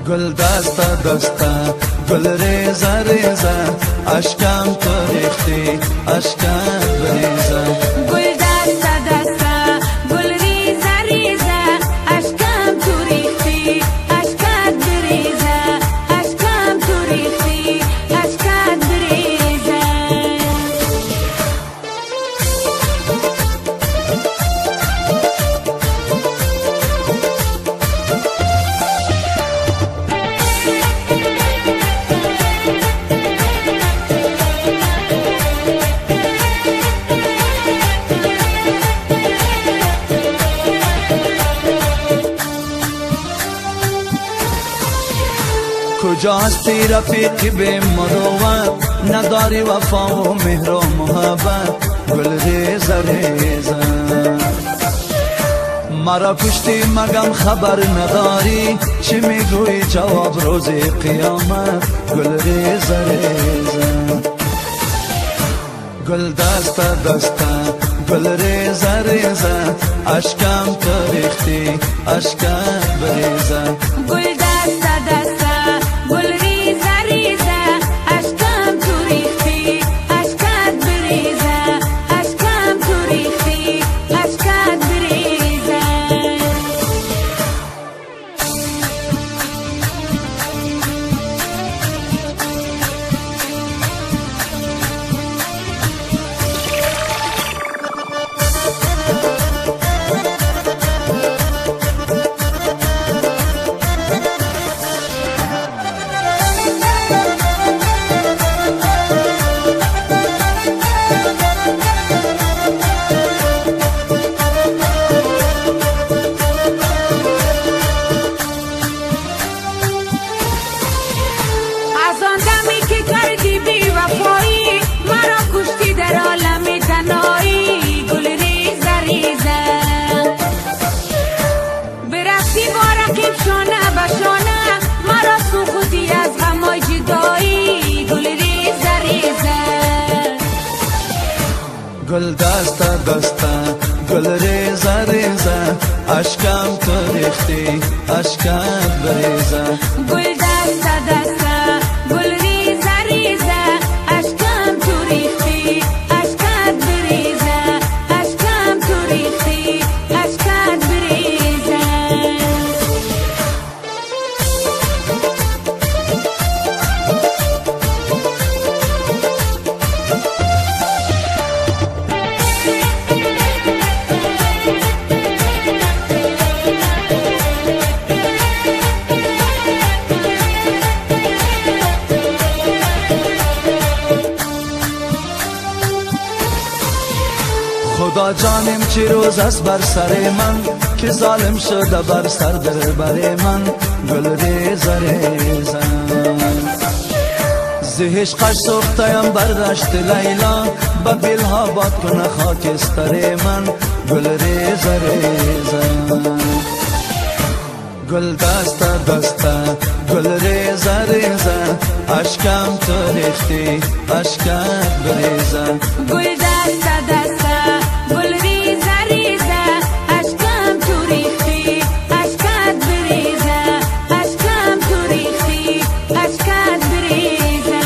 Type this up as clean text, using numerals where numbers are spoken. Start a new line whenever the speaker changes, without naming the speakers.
گل دسته دسته گل ریزه ریزه اشکم تو ریختی اشکم بریزه
گل دسته دسته گل ریزه ریزه اشکم تو ریختی اشکت بریزه اشکم تو ریختی اشکت بریزه
کجا هستی رفیقی به مروت نداری وفا و مهر و محبت گل ریزه ریزه مرا کشتی مگم خبر نداری چی میگوی جواب روز قیامت گل ریزه ریزه گل دسته دسته گل ریزه ریزه اشکم تو ریختی اشکت بریزه
گل دسته دسته گل ریزه ریزه اشکم تو ریختی اشکت بریزه اشکم تو ریختی اشکت بریزه
گل دسته دسته گل ریزه ریزه اشکم تو ریختی اشکت بریزه
گل دسته دسته گل ریزه ریزه اشکم تو ریختی اشکت بریزه اشکم تو ریختی اشکت بریزه
خدا جانم چی روز است بر سر من که ظالم شده بر سر در بر من گل ریزه ریزه زهشقش سختیم برداشت لیلا با بیلها باد کنه خاکستر من گل ریزه ریزه گل دسته دسته گل ریزه ریزه اشکم تو ریختی اشکت بریزه
گل دسته دسته گل ریزه ریزه اشکم تو ریختی اشکت بریزه اشکم تو ریختی اشکت بریزه